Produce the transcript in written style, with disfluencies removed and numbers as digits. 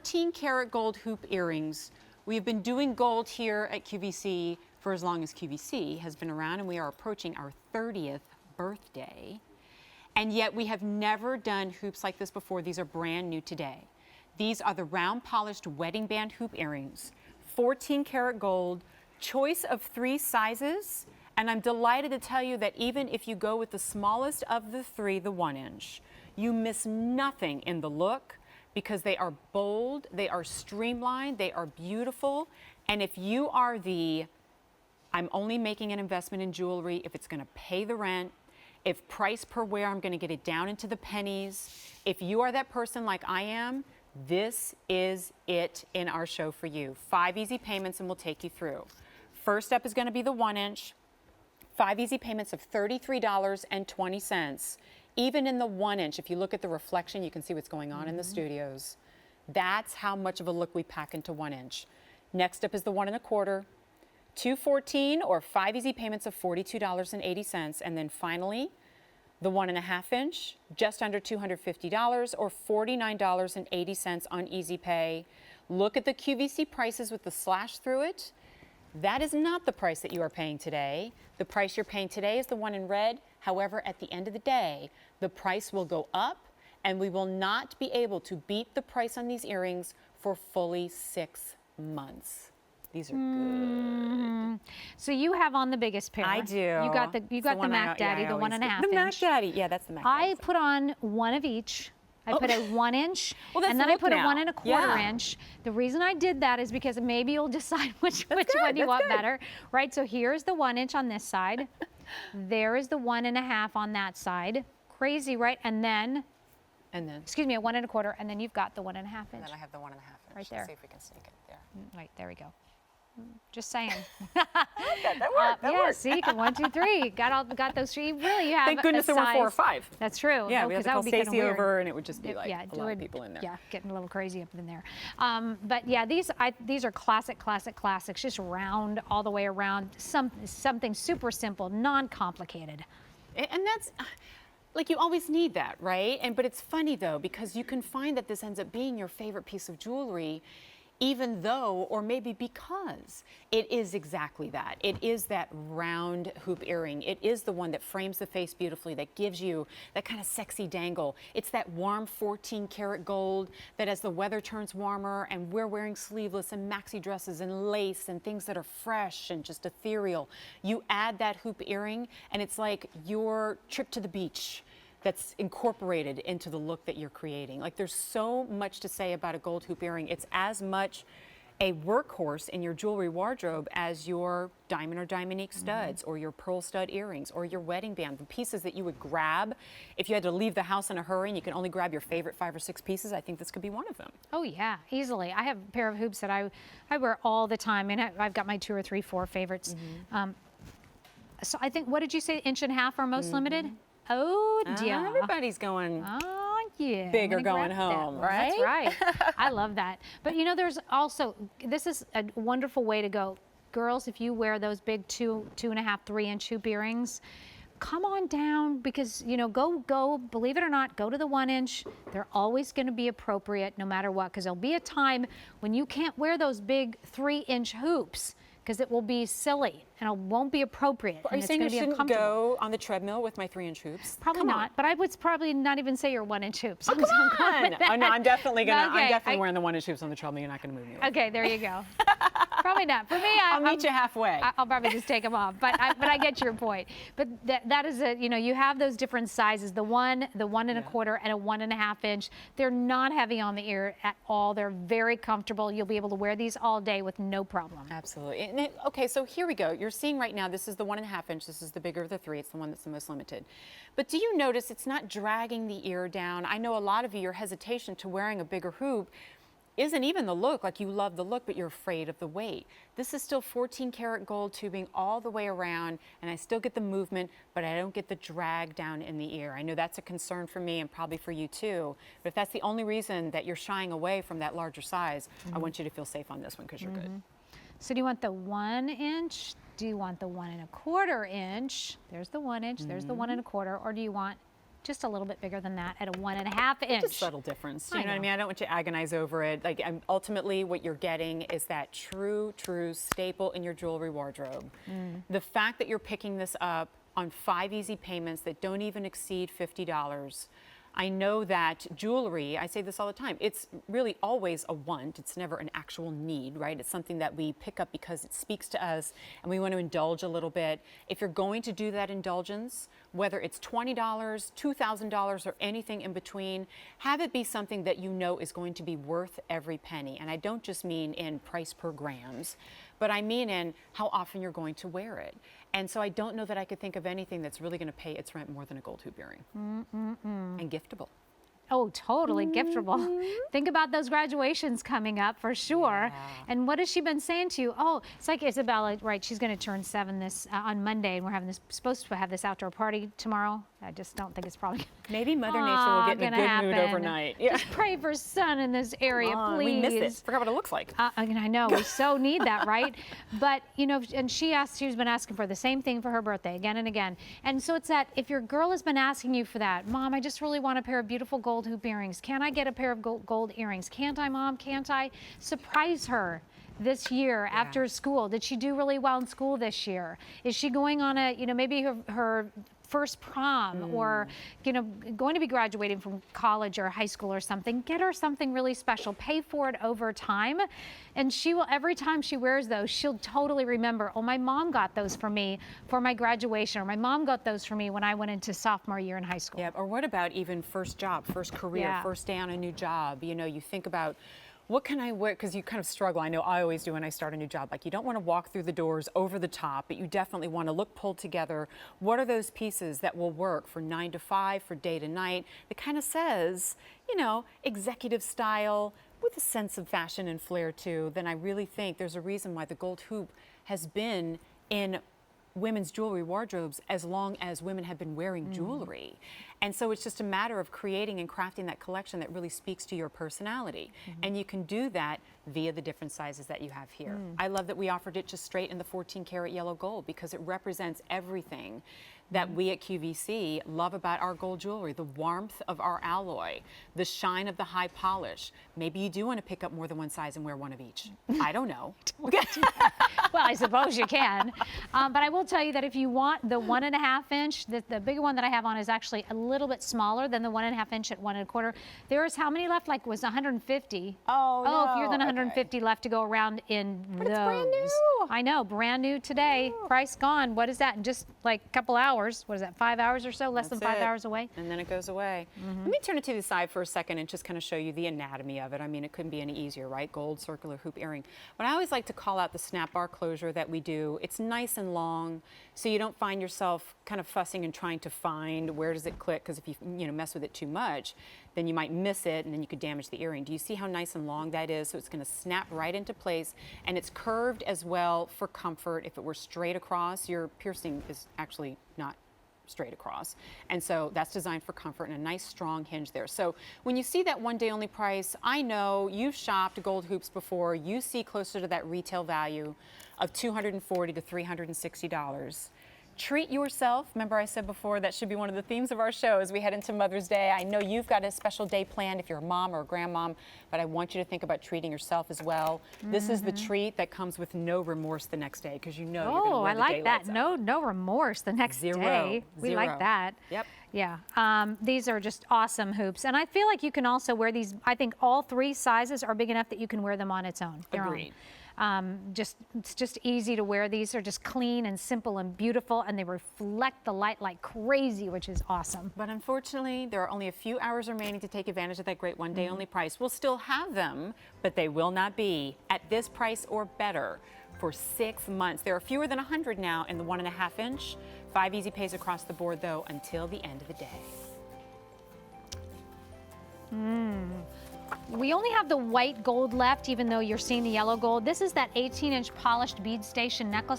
14 karat gold hoop earrings. We've been doing gold here at QVC for as long as QVC has been around, and we are approaching our 30th birthday. And yet we have never done hoops like this before. These are brand new today. These are the round polished wedding band hoop earrings, 14 karat gold, choice of 3 sizes. And I'm delighted to tell you that even if you go with the smallest of the 3, the 1-inch, you miss nothing in the look because they are bold, they are streamlined, they are beautiful. And if you are I'm only making an investment in jewelry if it's gonna pay the rent, if price per wear, I'm gonna get it down into the pennies. If you are that person like I am, this is it in our show for you. 5 easy payments and we'll take you through. First up is gonna be the 1-inch. 5 easy payments of $33.20. Even in the 1-inch, if you look at the reflection, you can see what's going on in the studios. That's how much of a look we pack into 1-inch. Next up is the 1 1/4, 214 or 5 easy payments of $42.80. And then finally, the 1 1/2-inch, just under $250 or $49.80 on Easy Pay. Look at the QVC prices with the slash through it. That is not the price that you are paying today. The price you're paying today is the one in red. However, at the end of the day, the price will go up and we will not be able to beat the price on these earrings for fully 6 months. These are good. So you have on the biggest pair. I do. You got the Mac Daddy, the 1 1/2 inch. The Mac Daddy, yeah, that's the Mac Daddy. I put on one of each. I put a 1-inch, that's and then I put a now. 1 1/4 inch. The reason I did that is because maybe you'll decide which one you want better, right? So here's the 1-inch on this side. There is the 1 1/2 on that side. Crazy, right? And then, excuse me, a 1 1/4, and then you've got the 1 1/2 inch. And then I have the 1 1/2 inch. Right there. Let's see if we can sneak it there. Right, there we go. Just saying. That worked. That worked. See, 1, 2, 3. Got those 3. Really, you have. Thank goodness there were 4 or 5. That's true. Yeah, no, we had to that call would be kind of Stacy weird. over, and it would just be like a lot of people in there. Yeah, getting a little crazy up in there. But yeah, these are classics. Just round all the way around. Something super simple, non-complicated. And that's. Like, you always need that, right? But it's funny though, because you can find that this ends up being your favorite piece of jewelry, even though, or maybe because, it is exactly that. It is that round hoop earring. It is the one that frames the face beautifully, that gives you that kind of sexy dangle. It's that warm 14 karat gold that as the weather turns warmer and we're wearing sleeveless and maxi dresses and lace and things that are fresh and just ethereal, you add that hoop earring and it's like your trip to the beach that's incorporated into the look that you're creating. Like, there's so much to say about a gold hoop earring. It's as much a workhorse in your jewelry wardrobe as your diamond or diamond-ink studs or your pearl stud earrings or your wedding band, the pieces that you would grab if you had to leave the house in a hurry and you can only grab your favorite 5 or 6 pieces. I think this could be one of them. Oh yeah, easily. I have a pair of hoops that I wear all the time, and I've got my 2 or 3, 4 favorites. So I think, what did you say, 1 1/2 are most limited? Oh, dear. Everybody's going yeah, big or going home, right? That's right. I love that. But you know, there's also, this is a wonderful way to go. Girls, if you wear those big 2, 2.5, 3-inch hoop earrings, come on down, because, you know, go, believe it or not, go to the 1-inch. They're always going to be appropriate no matter what, because there'll be a time when you can't wear those big 3-inch hoops, because it will be silly and it won't be appropriate. Are you saying you shouldn't go on the treadmill with my 3-inch hoops? Probably not, but I would probably not even say your 1-inch hoops. Oh, come on! Oh, no, I'm definitely gonna. Okay, I'm definitely wearing the 1-inch hoops on the treadmill. You're not gonna move me away. Okay, there you go. Probably not. For me, I'll meet you halfway. I'll probably just take them off, but I get your point. But that is a, you know, you have those different sizes, the 1 1/4, and a 1 1/2 inch. They're not heavy on the ear at all. They're very comfortable. You'll be able to wear these all day with no problem. Absolutely. And okay, so here we go. You're seeing right now, this is the 1 1/2 inch. This is the bigger of the 3. It's the one that's the most limited. But do you notice it's not dragging the ear down? I know a lot of you, your hesitation to wearing a bigger hoop isn't even the look, like you love the look, but you're afraid of the weight. This is still 14 karat gold tubing all the way around, and I still get the movement, but I don't get the drag down in the ear. I know that's a concern for me and probably for you too, but if that's the only reason that you're shying away from that larger size, I want you to feel safe on this one because you're good. So do you want the 1-inch? Do you want the 1 1/4 inch? There's the 1 inch, there's the 1 1/4, or do you want just a little bit bigger than that at a 1.5 inch. Just subtle difference. You I know what I know. mean? I don't want you to agonize over it. Like, ultimately, what you're getting is that true staple in your jewelry wardrobe. The fact that you're picking this up on 5 easy payments that don't even exceed $50. I know that jewelry, I say this all the time, it's really always a want. It's never an actual need, right? It's something that we pick up because it speaks to us and we want to indulge a little bit. If you're going to do that indulgence, whether it's $20, $2,000, or anything in between, have it be something that you know is going to be worth every penny. And I don't just mean in price per grams, but I mean in how often you're going to wear it. And so I don't know that I could think of anything that's really going to pay its rent more than a gold hoop earring. And giftable. Oh, totally giftable. Think about those graduations coming up for sure. And what has she been saying to you? Oh, it's like Isabella, right? She's going to turn 7 this on Monday, and we're having this supposed to have this outdoor party tomorrow. I just don't think it's probably Maybe Mother Nature will get in a good mood happen. overnight. Yeah. Just pray for sun in this area, please. We miss it. Forgot what it looks like. I know, we so need that, right? But, you know, and she's been asking for the same thing for her birthday again and again. And so it's that if your girl has been asking you for that, Mom, I just really want a pair of beautiful gold hoop earrings. Can I get a pair of gold earrings? Can't I, Mom? Can't I? Surprise her this year after school. Did she do really well in school this year? Is she going on a, you know, maybe her first prom or, you know, going to be graduating from college or high school or something? Get her something really special. Pay for it over time. And she will, every time she wears those, she'll totally remember, oh, my mom got those for me for my graduation, or my mom got those for me when I went into sophomore year in high school. Yeah, or what about even first job, first career, first day on a new job? You know, you think about, what can I wear? Because you kind of struggle. I know I always do when I start a new job. Like, you don't want to walk through the doors over the top, but you definitely want to look pulled together. What are those pieces that will work for 9 to 5, for day to night? That kind of says, you know, executive style with a sense of fashion and flair too. Then I really think there's a reason why the gold hoop has been in women's jewelry wardrobes as long as women have been wearing jewelry. And so it's just a matter of creating and crafting that collection that really speaks to your personality. And you can do that via the different sizes that you have here. I love that we offered it just straight in the 14 karat yellow gold because it represents everything that we at QVC love about our gold jewelry, the warmth of our alloy, the shine of the high polish. Maybe you do want to pick up more than one size and wear one of each. I don't know. Well, I suppose you can. But I will tell you that if you want the 1.5 inch, the bigger one that I have on is actually a little bit smaller than the 1.5 inch at 1.25. There's how many left? Like, was 150. Oh, no. Fewer than 150 left to go around in those. It's brand new. I know, brand new today. Price gone. What is that? In just like a couple hours. What is that, 5 hours or so? Less than 5 hours away? And then it goes away. Let me turn it to the side for a second and just kind of show you the anatomy of it. I mean, it couldn't be any easier, right? Gold circular hoop earring. But I always like to call out the snap bar closure that we do. It's nice and long, so you don't find yourself kind of fussing and trying to find where does it click, because if you mess with it too much, then you might miss it and then you could damage the earring. Do you see how nice and long that is? So it's going to snap right into place, and it's curved as well for comfort. If it were straight across, your piercing is actually not straight across. And so that's designed for comfort and a nice strong hinge there. So when you see that one day only price, I know you've shopped gold hoops before. You see closer to that retail value of $240 to $360. Treat yourself. Remember I said before that should be one of the themes of our show as we head into Mother's Day. I know you've got a special day planned if you're a mom or a grandmom, but I want you to think about treating yourself as well. This is the treat that comes with no remorse the next day, because you know you're going to wear the I like that. out. No remorse the next day. We like that. Yep. Yeah. These are just awesome hoops. And I feel like you can also wear these. I think all 3 sizes are big enough that you can wear them on its own. Agreed. It's just easy to wear. These are just clean and simple and beautiful, and they reflect the light like crazy, which is awesome. But unfortunately, there are only a few hours remaining to take advantage of that great one day only price. We'll still have them, but they will not be at this price or better for 6 months. There are fewer than 100 now in the 1.5 inch. 5 easy pays across the board though until the end of the day. We only have the white gold left, even though you're seeing the yellow gold. This is that 18-inch polished bead station necklace.